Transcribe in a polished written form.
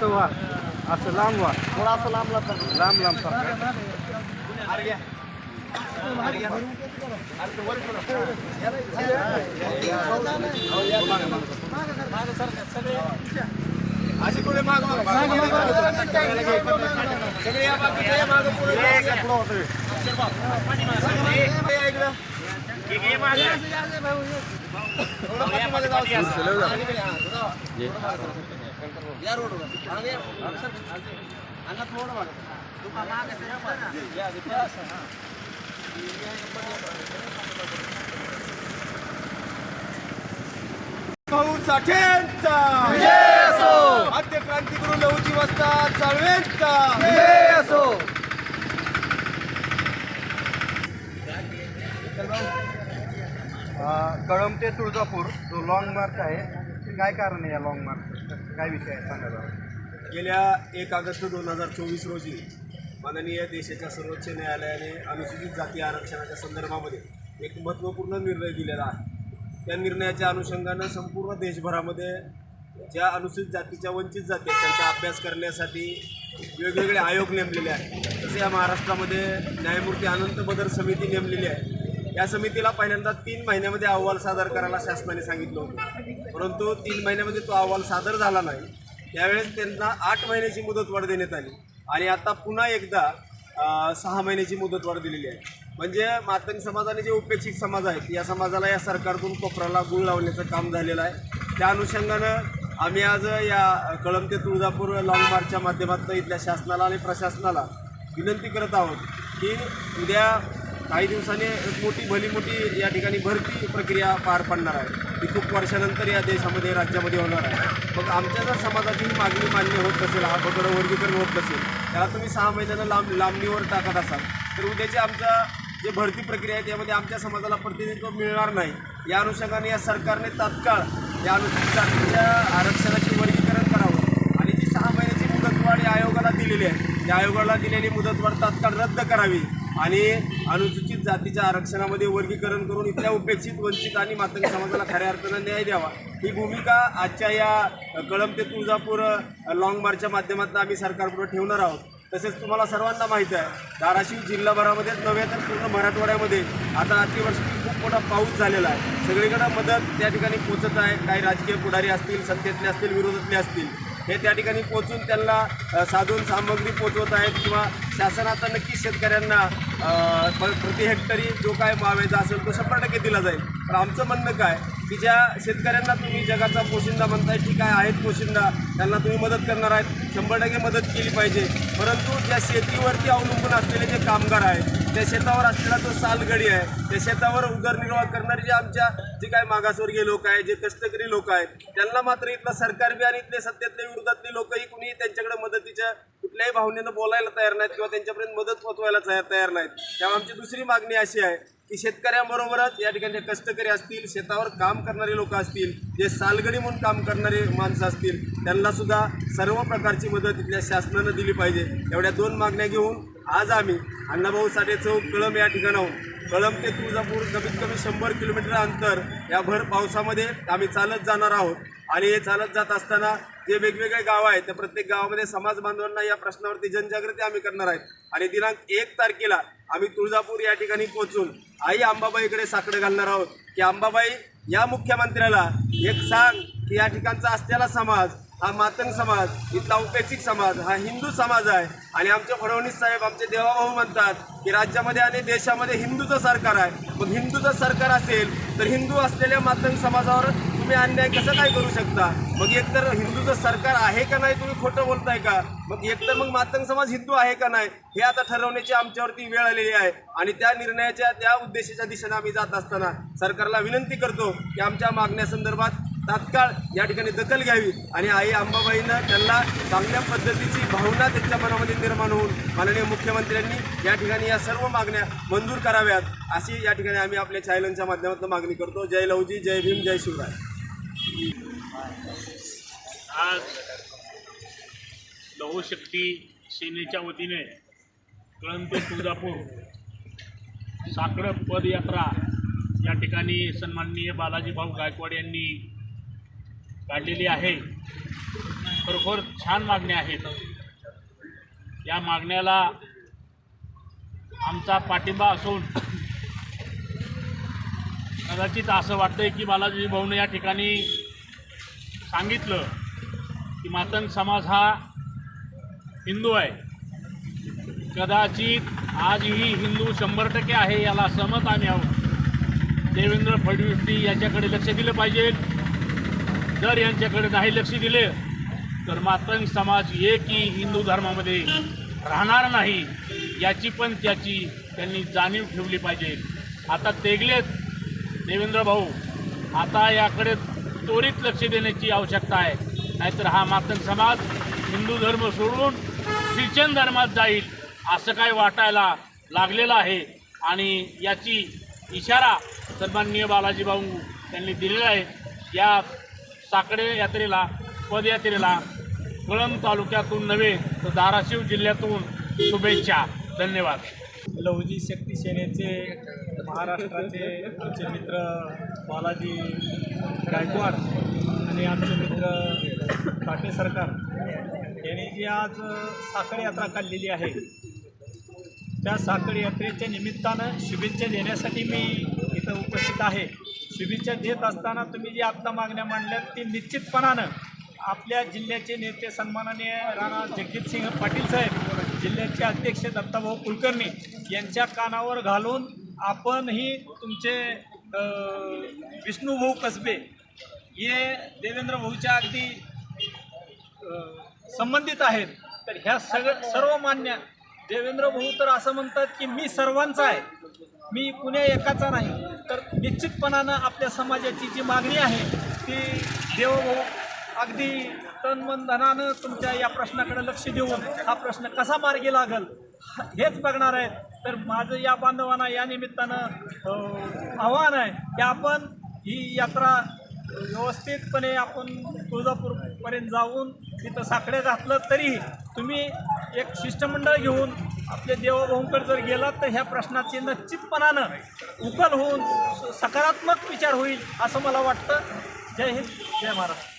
असं व्हा, असं लांब व्हा, थोडा असं लांब लांब लांब लांब सरका. अशी पुढे माग सगळे या बाकीच्या माग पुढे या रोडवर अण्णा थोडं माग भाऊ साठेंचा आद्य क्रांतिगुरु लहुजी वस्ताद साळवेंचा कळंब ते तुळजापूर जो लॉंग मार्च आहे, काय कारण आहे या लॉंग मार्चचं? काय विषय आहे सांगा जरा. गेल्या 1 ऑगस्ट 2024 रोजी माननीय देशाच्या सर्वोच्च न्यायालयाने अनुसूचित जाती आरक्षणाच्या संदर्भामध्ये एक महत्त्वपूर्ण निर्णय दिलेला आहे. त्या निर्णयाच्या अनुषंगानं संपूर्ण देशभरामध्ये ज्या अनुसूचित जातीच्या वंचित जाती आहेत त्यांचा अभ्यास करण्यासाठी वेगवेगळे आयोग नेमलेले आहेत. तसे या महाराष्ट्रामध्ये न्यायमूर्ती अनंत बदर समिती नेमलेली आहे. या समितीला पहिल्यांदा 3 महिन्यामध्ये अहवाल सादर करायला शासनाने सांगितलं होतं, परंतु 3 महिन्यामध्ये तो अहवाल सादर झाला नाही. त्यावेळेस त्यांना 8 महिन्याची मुदतवाढ देण्यात आली आणि आता पुन्हा एकदा 6 महिन्याची मुदतवाढ दिलेली आहे. म्हणजे मातंग समाजाने जे उपेक्षित समाज आहेत या समाजाला या सरकारकडून कोपराला गुळ लावण्याचं काम झालेलं आहे. त्या अनुषंगानं आम्ही आज या कळंब ते तुळजापूर लॉंग मार्चच्या माध्यमातून इथल्या शासनाला आणि प्रशासनाला विनंती करत आहोत की उद्या काही दिवसांनी एक मोठी मोठी या ठिकाणी भरती प्रक्रिया पार पडणार आहे. ती खूप वर्षानंतर या देशामध्ये राज्यामध्ये होणार आहे. मग आमच्या जर समाजाची ही मागणी मान्य होत नसेल, हा बरोबर वर्गीकरण होत नसेल, त्याला तुम्ही 6 महिन्यानं लांबणीवर टाकत असाल तर उद्याची आमच्या जे भरती प्रक्रिया आहे त्यामध्ये आमच्या समाजाला प्रतिनिधित्व मिळणार नाही. या अनुषंगाने या सरकारने तात्काळ या अनुसूचित जातीच्या आरक्षणाचे वर्गीकरण करावं आणि जी 6 महिन्याची मुदतवाढ या आयोगाला दिलेली आहे त्या आयोगाला दिलेली मुदतवाढ तात्काळ रद्द करावी आणि अनुसूचित जातीच्या आरक्षणामध्ये वर्गीकरण करून इथल्या उपेक्षित वंचित आणि मातंग समाजाला खऱ्या अर्थानं न्याय द्यावा. ही भूमिका आजच्या या कळंब ते तुळजापूर लॉंग मार्चच्या माध्यमातून आम्ही सरकारपुढे ठेवणार आहोत. तसेच तुम्हाला सर्वांना माहीत आहे, धाराशिव जिल्हाभरामध्येच नव्हे तर पूर्ण मराठवाड्यामध्ये आता अतिवर्षी खूप मोठा पाऊस झालेला आहे. सगळीकडे मदत त्या ठिकाणी पोचत आहे. काही राजकीय पुढारी असतील, सत्तेतले असतील, विरोधातले असतील, हे त्या ठिकाणी पोचून त्यांना साधून सामग्री पोचवत आहेत किंवा शासन आता नक्कीच शेतकऱ्यांना प्रति हेक्टरी जो काय मावेजा असेल तो 100% दिला जाईल. पण आमचं म्हणणं काय की ज्या शेतकऱ्यांना तुम्ही जगाचा पोशिंदा म्हणताय, ठीक आहे आहेत पोशिंदा, त्यांना तुम्ही मदत करणार आहेत, 100% मदत केली पाहिजे. परंतु ज्या शेतीवरती अवलंबून असलेले जे कामगार आहेत, त्या शेतावर असलेला जो सालगडी आहे, त्या शेतावर उदरनिर्वाह करणारे जे आमच्या जे काही मागासवर्गीय लोक आहेत, जे कष्टकरी लोक आहेत, त्यांना मात्र इथलं सरकार बी आणि इथले सत्तेतले विरोधातले लोकही कुणी त्यांच्याकडे मदतीच्या कुठल्याही भावनेनं बोलायला तयार नाहीत किंवा त्यांच्यापर्यंत मदत पोचवायला तयार नाहीत. त्यामुळे आमची दुसरी मागणी अशी आहे की शेतकऱ्यांबरोबरच या ठिकाणी कष्टकरी असतील, शेतावर काम करणारे लोक असतील, जे सालगडी म्हणून काम करणारे माणसं असतील, त्यांनासुद्धा सर्व प्रकारची मदत इथल्या शासनानं दिली पाहिजे. एवढ्या 2 मागण्या घेऊन आज आम्ही अण्णाभाऊ साठे चौक कळंब या ठिकाणाहून कळंब ते तुळजापूर कमीत कमी 100 किलोमीटर अंतर या भर पावसामध्ये आम्ही चालत जाणार आहोत. आणि हे चालत जात असताना जे वेगवेगळे गावं आहेत त्या प्रत्येक गावामध्ये समाज बांधवांना या प्रश्नावरती जनजागृती आम्ही करणार आहेत. आणि दिनांक 1 तारखेला आम्ही तुळजापूर या ठिकाणी पोहोचून आई अंबाबाईकडे साकडं घालणार आहोत की अंबाबाई, या मुख्यमंत्र्याला एक सांग की या ठिकाणचा असलेला समाज हा मातंग समाज, इथला उपेक्षित समाज हा हिंदू समाज आहे. आणि आमचे फडणवीस साहेब, आमचे देवाभाऊ म्हणतात की राज्यामध्ये आणि देशामध्ये हिंदूचं सरकार आहे. मग हिंदूचं सरकार असेल तर हिंदू असलेल्या मातंग समाजावर तुम्ही अन्याय कसं काय करू शकता? मग एकतर हिंदूचं सरकार आहे का नाही, तुम्ही खोटं बोलताय का? मग एकतर मग मातंग समाज हिंदू आहे का नाही हे आता ठरवण्याची आमच्यावरती वेळ आलेली आहे. आणि त्या निर्णयाच्या त्या उद्देशाच्या दिशेने आम्ही जात असताना सरकारला विनंती करतो की आमच्या मागण्यासंदर्भात तात्काळ या ठिकाणी दखल घ्यावी आणि आई अंबाबाईनं त्यांना चांगल्या पद्धतीची भावना त्यांच्या मनामध्ये निर्माण होऊन माननीय मुख्यमंत्र्यांनी या ठिकाणी या सर्व मागण्या मंजूर कराव्यात, अशी या ठिकाणी आम्ही आपल्या चॅनलच्या माध्यमातून मागणी करतो. जय लहुजी, जय भीम, जय शिवराय. आज लहुशक्ती सेनेच्या वतीने कळंब ते तुळजापूर साकडं पदयात्रा या ठिकाणी सन्माननीय बालाजी भाऊ गायकवाड यांनी काढलेली आहे. खरोखर छान मागण्या आहेत. या मागण्याला आमचा पाठिंबा असून कदाचित असं वाटतंय की बालाजी भाऊनं या ठिकाणी सांगितलं की मातंग समाज हा हिंदू आहे. कदाचित आजही हिंदू 100% आहे, याला सहमत आम्ही आहोत. देवेंद्र फडणवीसनी याच्याकडे लक्ष दिलं पाहिजे. जर यांच्याकडे नाही लक्ष दिले तर मातंग समाज एकही हिंदू धर्मामध्ये राहणार नाही, याची पण त्यांनी जाणीव ठेवली पाहिजे. आता तेगलेत देवेंद्र भाऊ, आता याकडे त्वरित लक्ष देण्याची आवश्यकता आहे. नाहीतर हा मातंग समाज हिंदू धर्म सोडून ख्रिश्चन धर्मात जाईल असं काय वाटायला लागलेलं आहे. आणि याची इशारा सन्माननीय बालाजी भाऊ त्यांनी दिलेला आहे. या साकडे यात्रेला, पदयात्रेला कळंब तालुक्यातून नव्हे तर धाराशिव जिल्ह्यातून शुभेच्छा. धन्यवाद. लहुजी शक्ती सेनेचे महाराष्ट्राचे आमचे मित्र बालाजी गायकवाड आणि आमचे मित्र काटे सरकार यांनी जी आज साखर यात्रा काढलेली आहे, त्या साखर यात्रेच्या निमित्तानं शुभेच्छा देण्यासाठी मी इथं उपस्थित आहे. शुभेच्छा देत असताना तुम्ही जी आत्ता मागण्या मांडल्यात ती निश्चितपणानं आपल्या जिल्ह्याचे नेते सन्माननीय राणा जगजितसिंह पाटील साहेब, जिल्ह्याचे अध्यक्ष दत्ताभाऊ कुलकर्णी यांच्या कानावर घालून आपणही तुमचे विष्णुभाऊ कसबे हे देवेंद्र भाऊच्या अगदी संबंधित आहेत. तर ह्या सर्व मान्य देवेंद्र भाऊ तर असं म्हणतात की मी सर्वांचा आहे, मी कुण्या एकाचा नाही. तर निश्चितपणानं आपल्या समाजाची जी मागणी आहे ती देवभाऊ अगदी तन मन धनानं तुमच्या या प्रश्नाकडे लक्ष देऊन हा प्रश्न कसा मार्गी लागल हेच बघणार आहेत. तर माझं या बांधवांना या निमित्तानं आव्हान आहे की आपण ही यात्रा व्यवस्थितपणे आपण तुळजापूरपर्यंत जाऊन तिथं साकडे घातलं तरी तुम्ही एक शिष्टमंडळ घेऊन आपल्या देवभाऊंकडे जर गेलात तर ह्या प्रश्नाची निश्चितपणानं उकल होऊन सकारात्मक विचार होईल असं मला वाटतं. जय हिंद, जय महाराष्ट्र.